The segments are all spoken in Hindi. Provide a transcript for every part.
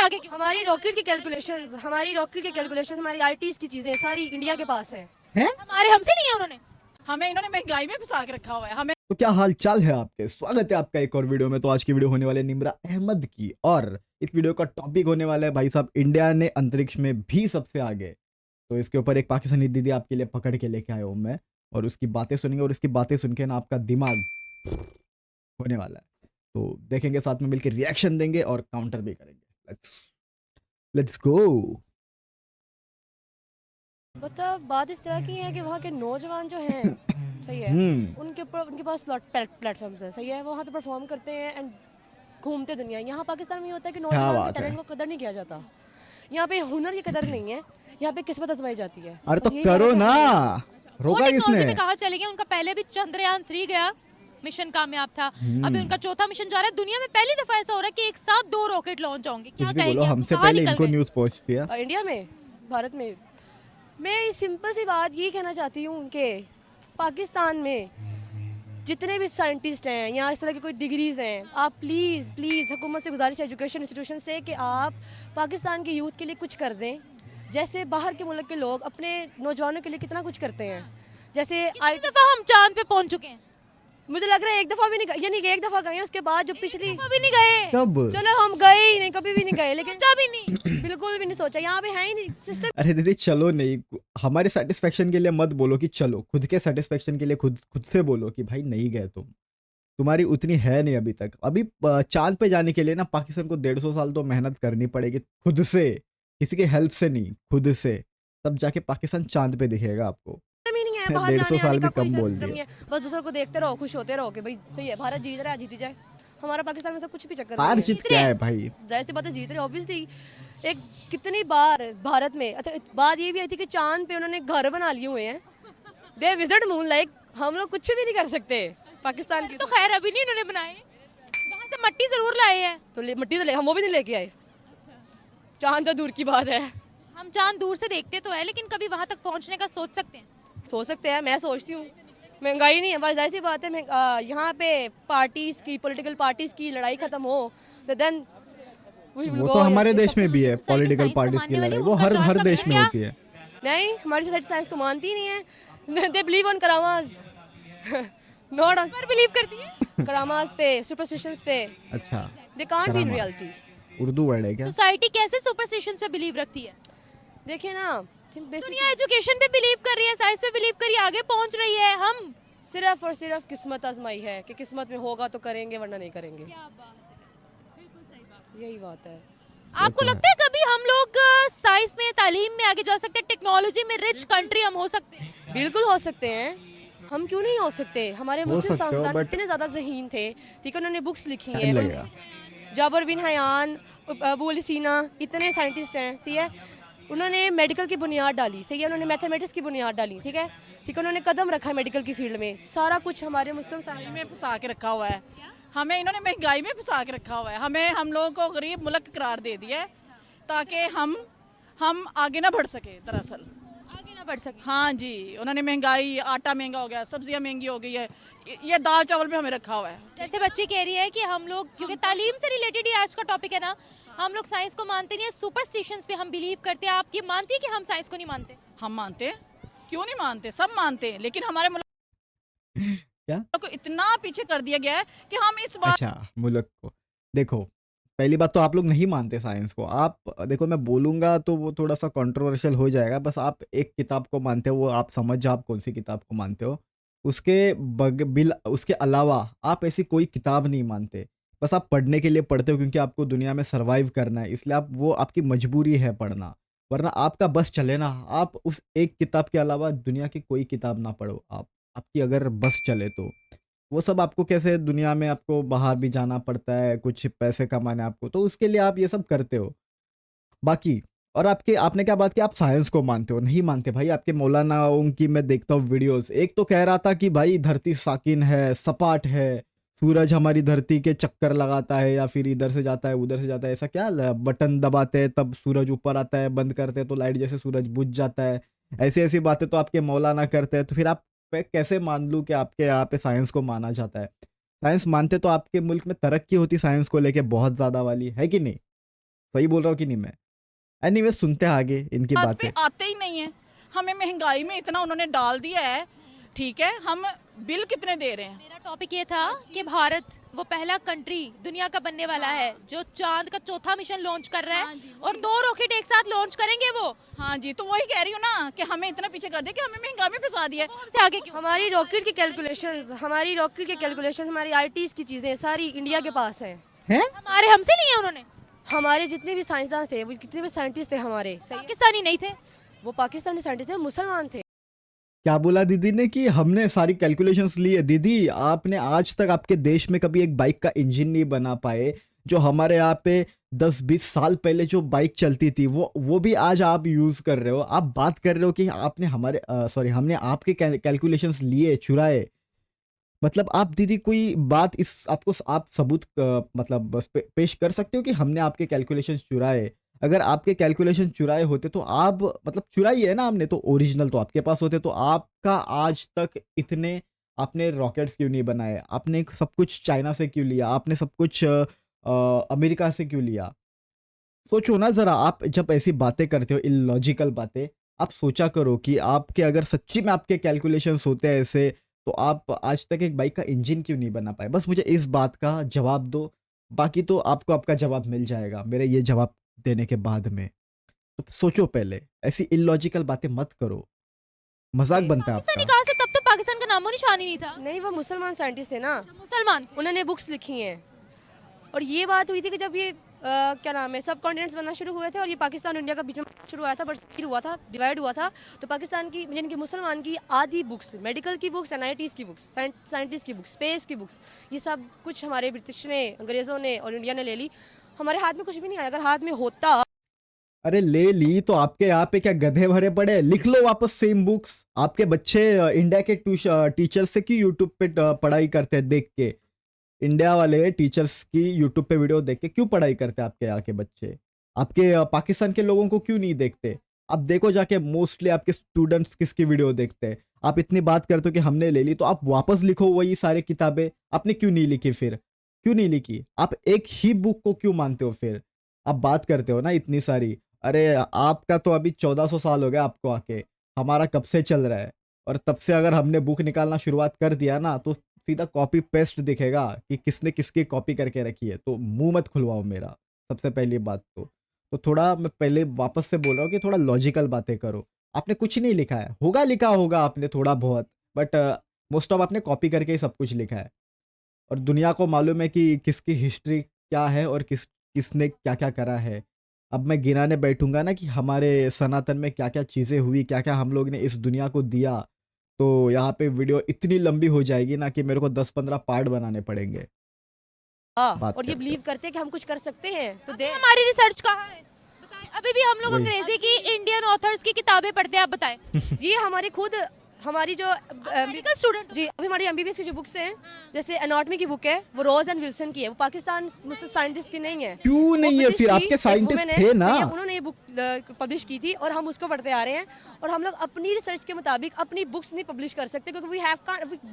आगे क्यों? हमारी रॉकेट की कैलकुलेशन हमारी आईटीज की चीजें सारी इंडिया के पास है। हैं? हमारे हमसे नहीं है उन्होंने। हमें इन्होंने महंगाई में फंसा के रखा हुआ है। हमें तो क्या हाल चाल है आपके? स्वागत है आपका एक और वीडियो में। तो आज की वीडियो होने वाली है निम्रा अहमद की, और इस वीडियो का टॉपिक होने वाला है भाई साहब, इंडिया ने अंतरिक्ष में भी सबसे आगे। तो इसके ऊपर एक पाकिस्तानी दीदी आपके लिए पकड़ के लेके आया हूं मैं, और उसकी बातें सुनेंगे, और उसकी बातें सुन के ना आपका दिमाग होने वाला है। तो देखेंगे, साथ में मिलकर रिएक्शन देंगे और काउंटर भी करेंगे। Let's let's go. मतलब बात इस तरह की है कि वहाँ के नौजवान जो हैं सही है, उनके ऊपर उनके पास प्लेटफॉर्म्स है, सही है, वो वहाँ पे परफॉर्म करते हैं एंड घूमते दुनिया। यहाँ पाकिस्तान में ये होता है कि क्या नौजवान के बात है। टैलेंट को कदर नहीं किया जाता। यहाँ पे हुनर की कदर नहीं है, यहाँ पे किस्मत आजमाई जाती है। अरे तो बस यही करो फर्क है ना, हमारे यहाँ। वो रोका टेक्नोलॉजी किसने? में कहाँ चले गए? उनका पहले भी चंद्रयान 3 गया, मिशन कामयाब था। अभी उनका चौथा मिशन जा रहा है। दुनिया में पहली दफा ऐसा हो रहा है कि एक साथ 2 रॉकेट लॉन्च होंगे। क्या कुछ भी बोलो, कहेंगे आप? हमसे कहाँ पहले निकल इनको गए? न्यूज़ पहुंचती है। इंडिया में, भारत में, मैं सिंपल सी बात ये कहना चाहती हूँ कि पाकिस्तान में जितने भी साइंटिस्ट हैं या इस तरह की कोई डिग्रीज हैं, आप प्लीज़ प्लीज़ हुकूमत से गुजारिश है, एजुकेशन इंस्टीट्यूशन से, कि आप पाकिस्तान के यूथ के लिए कुछ कर दें। जैसे बाहर के मुल्क के लोग अपने नौजवानों के लिए कितना कुछ करते हैं। जैसे कितनी दफा हम चांद पे पहुंच चुके हैं? मुझे लग रहा है एक दफा भी नहीं गए, यानी कि एक दफा गए हैं, उसके बाद जो पिछली कभी नहीं गए। कब? चलो हम गए ही नहीं, कभी भी नहीं गए, लेकिन सोचा भी नहीं। बिल्कुल भी नहीं सोचा। यहाँ पे है ही नहीं सिस्टम। अरे दीदी चलो नहीं, हमारे सेटिस्फेक्शन के लिए मत बोलो कि चलो, खुद के सेटिस्फेक्शन के लिए खुद खुद से बोलो कि भाई नहीं गए तुम, तुम्हारी उतनी है नहीं अभी तक। अभी चांद पे जाने के लिए ना पाकिस्तान को 150 साल तो मेहनत करनी पड़ेगी खुद से, किसी की हेल्प से नहीं, खुद से। तब जाके पाकिस्तान चांद पे दिखेगा आपको। ही नहीं है, बाहर 150 जाने साल आने भी का कोई कम बोल सिस्टम दिया। नहीं है। बस दूसरों को देखते रहो, खुश होते रहो कि भाई सही है, भारत जीत रहा है, जीती जाए। हमारा पाकिस्तान में सब कुछ भी चक्कर हार नहीं जीत क्या है भाई? जाहिर सी बात है, जीत रहे ऑब्वियसली। एक कितनी बार भारत में बात ये भी आई थी कि चांद पे उन्होंने घर बना लिए हुए हैं। दे विजिट मून, लाइक हम लोग कुछ भी नहीं कर सकते पाकिस्तान की। तो खैर अभी नहीं उन्होंने बनाए, वहां से मट्टी जरूर लाए हैं। तो मिट्टी तो ले, हम वो भी नहीं लेके आए। चांद तो दूर की बात है। हम चांद दूर से देखते तो है, लेकिन कभी वहां तक पहुंचने का सोच सकते हैं? सोच सकते हैं, मैं सोचती हूँ। महंगाई नहीं है, बस ऐसी बात है। यहाँ पे पार्टीज की, पॉलिटिकल पार्टीज की लड़ाई खत्म हो तो देन वो तो हमारे देश में भी है, पॉलिटिकल पार्टीज की लड़ाई, वो हर देश में होती है। नहीं, हमारी सोसाइटी साइंस को मानती ही नहीं है। दे बिलीव ऑन करामास, नॉट पर बिलीव करती है। करामास पे, सुपरस्टिशंस पे। अच्छा, दे कांट बी इन करामास। रियलिटी। उर्दू वर्ड है क्या? सोसाइटी कैसे सुपरस्टिशंस पे बिलीव रखती है? देखिए ना, दुनिया एजुकेशन पे बिलीव कर रही है, साइंस पे बिलीव कर रही है, आगे पहुंच रही है। हम सिर्फ और सिर्फ किस्मत आजमाई है कि किस्मत में होगा तो करेंगे, वरना नहीं करेंगे। यही बात है। आपको लगता है कभी हम लोग साइंस में, तालीम में आगे जा सकते हैं? टेक्नोलॉजी में रिच कंट्री हम हो सकते हैं? बिल्कुल हो सकते हैं, हम क्यों नहीं हो सकते। हमारे हो मुस्लिम सकते हो, साइंसदान but- इतने ज़्यादा ज़हीन थे, ठीक है, उन्होंने बुक्स लिखी टाइम हैं। लगेगा। जाबर बिन हयान, अबू अली सीना, इतने साइंटिस्ट हैं, सही है। उन्होंने मेडिकल की बुनियाद डाली, सही है, उन्होंने मैथमेटिक्स की बुनियाद डाली, ठीक है, ठीक है, उन्होंने कदम रखा है मेडिकल की फील्ड में। सारा कुछ हमारे मुस्लिम साइंस में फंसा के रखा हुआ है। हमें इन्होंने महंगाई में फंसा के रखा हुआ है। हमें हम लोगों को गरीब मुल्क करार दे दिया है ताकि हम आगे ना बढ़ सके। दरअसल आगे ना बढ़ सके। हाँ जी, उन्होंने महंगाई, आटा महंगा हो गया, सब्जियां महंगी हो गई है, ये दाल चावल पे हमें रखा हुआ है। जैसे बच्ची कह रही है कि हम लोग, क्योंकि तालीम से रिलेटेड ही आज का टॉपिक है ना, हम लोग साइंस को मानते नहीं है, सुपरस्टिशंस पे हम बिलीव करते हैं। आप ये मानती है कि हम साइंस को नहीं मानते? हम मानते हैं, क्यों नहीं मानते, सब मानते हैं, लेकिन हमारे मुल्क क्या? को इतना पीछे कर दिया गया है कि हम इस बात अच्छा, मुल्क को देखो, पहली बात तो आप लोग नहीं मानते साइंस को। आप देखो, मैं बोलूंगा तो वो थोड़ा सा कंट्रोवर्शियल हो जाएगा। बस आप एक किताब को मानते हो, वो आप समझ जाओ आप कौन सी किताब को मानते हो। उसके अलावा आप ऐसी कोई किताब नहीं मानते। बस आप पढ़ने के लिए पढ़ते हो, क्योंकि आपको दुनिया में सरवाइव करना है, इसलिए आप, वो आपकी मजबूरी है पढ़ना। वरना आपका बस चले ना, आप उस एक किताब के अलावा दुनिया की कोई किताब ना पढ़ो। आपकी अगर बस चले तो वो सब आपको कैसे, दुनिया में आपको बाहर भी जाना पड़ता है, कुछ पैसे कमाने आपको, तो उसके लिए आप ये सब करते हो। बाकी, और आपने क्या बात की, आप साइंस को मानते हो? नहीं मानते भाई। आपके मौलाना उनकी मैं देखता हूँ वीडियोस, एक तो कह रहा था कि भाई धरती साकिन है, सपाट है, सूरज हमारी धरती के चक्कर लगाता है, या फिर इधर से जाता है उधर से जाता है। ऐसा क्या, बटन दबाते हैं तब सूरज ऊपर आता है, बंद करते हैं तो लाइट जैसे सूरज बुझ जाता है। ऐसी ऐसी बातें तो आपके मौलाना करते हैं, तो फिर आप पे कैसे मान लूँ कि आपके यहाँ पे साइंस को माना जाता है? साइंस मानते तो आपके मुल्क में तरक्की होती साइंस को लेके बहुत ज़्यादा वाली, है कि नहीं? सही बोल रहा हूँ कि नहीं मैं? एनीवे सुनते हैं आगे इनकी बात बातें। पे आते ही नहीं है। हमें महंगाई में इतना उन्होंने डाल दिया है, ठीक है, हम बिल कितने दे रहे हैं? मेरा टॉपिक ये था कि भारत वो पहला कंट्री दुनिया का बनने वाला है जो चांद का चौथा मिशन लॉन्च कर रहा है और 2 रॉकेट एक साथ लॉन्च करेंगे वो। हाँ जी, तो वही कह रही हूँ ना कि हमें इतना पीछे कर दिया कि हमें महंगाई में फंसा दिया है। वो हमसे आगे क्यों? हमारी रॉकेट की कैलकुलेशंस हमारी आईटीज की चीज़ें सारी इंडिया के पास हैं। हैं? हमारे हमसे नहीं है उन्होंने। हमारे जितने भी साइंसदान थे, वो कितने भी साइंटिस्ट थे हमारे, सही है? पाकिस्तानी नहीं थे। वो पाकिस्तानी साइंटिस्ट थे, मुसलमान थे। क्या बोला दीदी ने कि हमने सारी कैलकुलेशंस ली है? दीदी आपने आज तक आपके देश में कभी एक बाइक का इंजन नहीं बना पाए। जो हमारे यहाँ पे 10-20 साल पहले जो बाइक चलती थी वो भी आज आप यूज कर रहे हो। आप बात कर रहे हो कि आपने हमने आपके कैलकुलेशंस लिए, चुराए। मतलब आप दीदी कोई बात इस आपको आप सबूत मतलब बस पेश कर सकते हो कि हमने आपके कैलकुलेशंस चुराए? अगर आपके कैलकुलेशन चुराए होते तो आप मतलब चुराई है ना हमने, तो ओरिजिनल तो आपके पास होते तो आपका आज तक इतने आपने रॉकेट्स क्यों नहीं बनाए? आपने सब कुछ चाइना से क्यों लिया? आपने सब कुछ अमेरिका से क्यों लिया? सोचो ना ज़रा, आप जब ऐसी बातें करते हो इलॉजिकल बातें, आप सोचा करो कि आपके अगर सच्ची में आपके कैलकुलेशंस होते हैं ऐसे, तो आप आज तक एक बाइक का इंजन क्यों नहीं बना पाए? बस मुझे इस बात का जवाब दो, बाकी तो आपको आपका जवाब मिल जाएगा मेरे ये जवाब देने के बाद में। तो सोचो पहले, ऐसी इलॉजिकल बातें मत करो, मजाक नहीं, बनता है पाकिस्तानी आपका। कहाँ से? तब तो पाकिस्तान का नामो निशान ही नहीं था। नहीं, वो मुसलमान साइंटिस्ट थे ना, मुसलमान थे। उन्होंने बुक्स लिखी हैं। और ये बात हुई थी कि जब ये क्या नाम है, सब कॉन्टिनेंट्स बनना शुरू हुए थे और ये पाकिस्तान और इंडिया का बीच में शुरू हुआ था, बट हुआ था, डिवाइड हुआ था। तो पाकिस्तान की यानी कि मुसलमान की आधी बुक्स, मेडिकल की बुक्स, एनआईटीज़ की बुक्स, साइंटिस्ट की बुक्स, स्पेस की बुक्स, ये सब कुछ हमारे ब्रिटिश ने, अंग्रेज़ों ने और इंडिया ने ले ली। हमारे हाथ में कुछ भी नहीं आया। अगर हाथ में होता अरे ले ली तो आपके यहाँ पे क्या गधे भरे पड़े हैं? लिख लो वापस सेम बुक्स। आपके बच्चे इंडिया के टीचर से क्यों यूट्यूब पे पढ़ाई करते हैं देख के? इंडिया वाले टीचर्स की यूट्यूब पे वीडियो देख के क्यों पढ़ाई करते हैं आपके यहाँ के बच्चे? आपके पाकिस्तान के लोगों को क्यों नहीं देखते? आप देखो जाके, मोस्टली आपके स्टूडेंट्स किसकी वीडियो देखते हैं। आप इतनी बात करते हो कि हमने ले ली, तो आप वापस लिखो वही सारी किताबें। आपने क्यों नहीं लिखी फिर? क्यों नहीं लिखी? आप एक ही बुक को क्यों मानते हो फिर? आप बात करते हो ना इतनी सारी। अरे आपका तो अभी 1400 साल हो गया आपको आके, हमारा कब से चल रहा है। और तब से अगर हमने बुक निकालना शुरुआत कर दिया ना, तो सीधा कॉपी पेस्ट दिखेगा कि किसने किसकी कॉपी करके रखी है। तो मुंह मत खुलवाओ मेरा, सबसे पहली बात तो थोड़ा मैं पहले वापस से बोल रहा हूँ कि थोड़ा लॉजिकल बातें करो। आपने कुछ नहीं लिखा है, होगा लिखा होगा आपने थोड़ा बहुत, बट मोस्ट ऑफ आपने कॉपी करके ही सब कुछ लिखा है। और दुनिया को मालूम है कि किसकी हिस्ट्री क्या है और किसने क्या क्या करा है। अब मैं गिनाने बैठूंगा ना कि हमारे सनातन में क्या क्या चीज़ें हुई, क्या क्या हम लोग ने इस दुनिया को दिया, तो यहाँ पे वीडियो इतनी लंबी हो जाएगी ना कि मेरे को 10-15 पार्ट बनाने पड़ेंगे। बात और ये करते बिलीव करते हैं कि हम कुछ कर सकते हैं, तो दे हमारी रिसर्च कहाँ है? बताएं। अभी भी हम लोग वही। अंग्रेजी की इंडियन ऑथर्स की किताबें पढ़ते हैं। आप बताएं। ये हमारी जो मेडिकल स्टूडेंट जी, अभी हमारी एमबीबीएस की जो बुक्स हैं, जैसे एनाटॉमी की बुक है, वो रोज एंड विल्सन की है। वो पाकिस्तान साइंटिस्ट की नहीं है। क्यों वो नहीं है ब्रिटिश फिर? की आपके एक साइंटिस्ट woman है, थे ना। सही है, उन्होंने ये बुक पब्लिश की थी और हम उसको पढ़ते आ रहे हैं। और हम लोग अपनी रिसर्च के मुताबिक अपनी बुक्स नहीं पब्लिश कर सकते क्योंकि we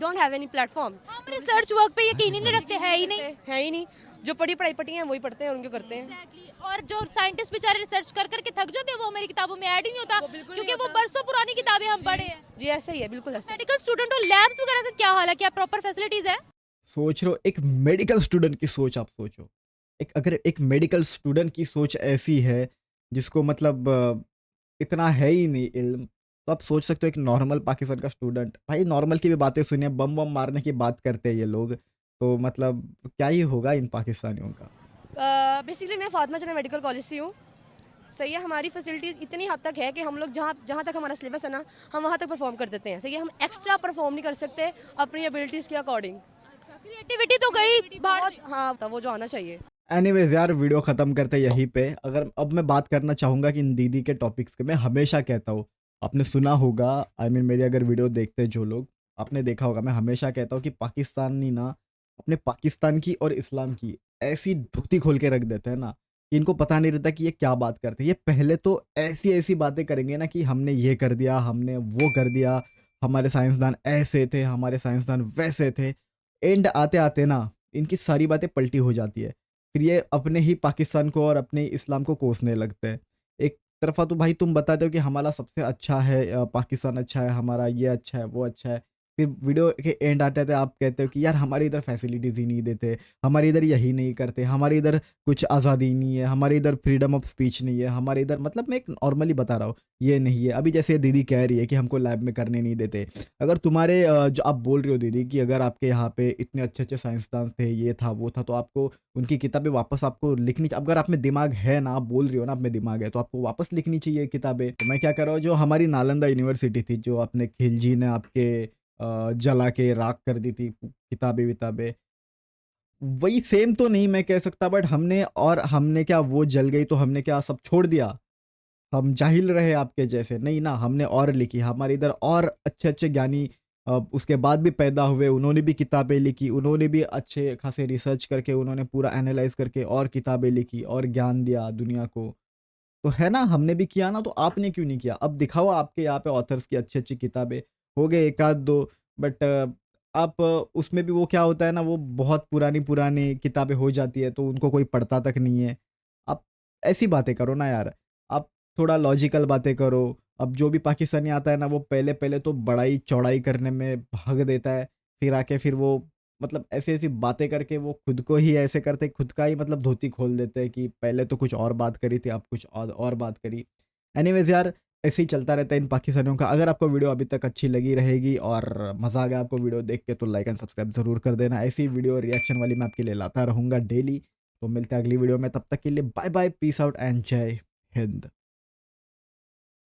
don't have any platform. हम रिसर्च वर्क पे यकीन ही नहीं रखते, है ही नहीं। है ही नहीं। जो पढ़ी पढ़ाई पढ़ी हैं वही पढ़ते हैं और उनको करते हैं। Exactly. और जो साइंटिस्ट बेचारे रिसर्च कर करके थक जाते हैं, वो हमारी किताबों में ऐड ही नहीं होता, वो बिल्कुल क्योंकि नहीं वो होता। बरसों पुरानी किताबें हम पढ़े हैं। जी ऐसा ही है, बिल्कुल ऐसा ही। मेडिकल स्टूडेंट और लैब्स वगैरह का क्या हाल है? क्या प्रॉपर फैसिलिटीज है? सोच रहे हो एक मेडिकल स्टूडेंट की सोच, आप सोचो अगर एक मेडिकल स्टूडेंट की सोच ऐसी है जिसको मतलब इतना है ही नहीं इल्म, तो आप सोच सकते हो एक नॉर्मल पाकिस्तान का स्टूडेंट। भाई नॉर्मल की भी बातें सुनिए, बम बम मारने की बात करते हैं ये लोग, तो मतलब क्या ही होगा इन पाकिस्तानियों का। बेसिकली मैं फातिमा जना मेडिकल कॉलेज से हूँ, सही है। हमारी फैसिलिटीज़ इतनी हद तक है कि हम लोग जहाँ जहाँ तक हमारा सिलेबस है ना, हम वहाँ तक परफॉर्म कर देते हैं, सही है। हम एक्स्ट्रा परफॉर्म नहीं कर सकते अपनी एबिलिटीज़ के अकॉर्डिंग। क्रिएटिविटी तो गई बाहर। बहुत, हाँ, तो वो जो आना चाहिए। एनीवेज यार, वीडियो ख़त्म करते हैं यहीं पे। अगर अब मैं बात करना चाहूँगा कि इन दीदी के टॉपिक्स के, मैं हमेशा कहता हूँ, आपने सुना होगा, मेरी अगर वीडियो देखते हैं जो लोग, आपने देखा होगा, मैं हमेशा कहता हूँ कि पाकिस्तानी ना अपने पाकिस्तान की और इस्लाम की ऐसी धोती खोल के रख देते हैं ना कि इनको पता नहीं रहता कि ये क्या बात करते हैं। ये पहले तो ऐसी ऐसी बातें करेंगे ना कि हमने ये कर दिया, हमने वो कर दिया, हमारे साइंसदान ऐसे थे, हमारे साइंसदान वैसे थे। एंड आते आते ना इनकी सारी बातें पलटी हो जाती है। फिर ये अपने ही पाकिस्तान को और अपने इस्लाम को कोसने लगते हैं। एक तरफ़ा तो भाई तुम बताते हो कि हमारा सबसे अच्छा है, पाकिस्तान अच्छा है, हमारा ये अच्छा है, वो अच्छा है। फिर वीडियो के एंड आते-आते आप कहते हो कि यार हमारे इधर फैसिलिटीज़ ही नहीं देते, हमारे इधर यही नहीं करते, हमारे इधर कुछ आज़ादी नहीं है, हमारे इधर फ्रीडम ऑफ स्पीच नहीं है, हमारे इधर मतलब मैं एक नॉर्मली बता रहा हूँ, ये नहीं है। अभी जैसे दीदी कह रही है कि हमको लैब में करने नहीं देते। अगर तुम्हारे जो आप बोल रही हो दीदी कि अगर आपके यहाँ पे इतने अच्छे-अच्छे साइंसदान थे, ये था, वो था, तो आपको उनकी किताबें वापस आपको लिखनी अगर आप में दिमाग है ना, आप बोल रही हो ना आप में दिमाग है, तो आपको वापस लिखनी चाहिए किताबें। तो मैं क्या कर रहा हूँ, जो हमारी नालंदा यूनिवर्सिटी थी, जो अपने खिलजी ने आपके जला के राख कर दी थी किताबें-विताबें, वही सेम तो नहीं मैं कह सकता, बट हमने क्या वो जल गई तो हमने क्या सब छोड़ दिया? हम जाहिल रहे आपके जैसे? नहीं ना, हमने और लिखी। हमारे इधर और अच्छे-अच्छे ज्ञानी उसके बाद भी पैदा हुए, उन्होंने भी किताबें लिखी, उन्होंने भी अच्छे खासे रिसर्च करके उन्होंने पूरा एनालाइज़ करके और किताबें लिखी और ज्ञान दिया दुनिया को। तो है ना, हमने भी किया ना, तो आपने क्यों नहीं किया? अब दिखाओ आपके यहाँ पे ऑथर्स की अच्छी-अच्छी किताबें, हो गए 1 आध 2, बट आप उसमें भी वो क्या होता है ना, वो बहुत पुरानी-पुरानी किताबें हो जाती है, तो उनको कोई पढ़ता तक नहीं है। आप ऐसी बातें करो ना यार, आप थोड़ा लॉजिकल बातें करो। अब जो भी पाकिस्तानी आता है ना, वो पहले-पहले तो बड़ाई-चौड़ाई करने में भाग देता है, फिर आके फिर वो मतलब ऐसी-ऐसी बातें करके वो खुद को ही ऐसे करते, खुद का ही मतलब धोती खोल देते हैं कि पहले तो कुछ और बात करी थी, अब कुछ और बात करी। एनीवेज़ यार, ऐसे ही चलता रहता है इन पाकिस्तानियों का। अगर आपको वीडियो अभी तक अच्छी लगी रहेगी और मज़ा आ गया आपको वीडियो देख के, तो लाइक एंड सब्सक्राइब ज़रूर कर देना। ऐसी वीडियो रिएक्शन वाली मैं आपके लिए लाता रहूँगा डेली। तो मिलते हैं अगली वीडियो में, तब तक के लिए bye bye, peace out and जय हिंद।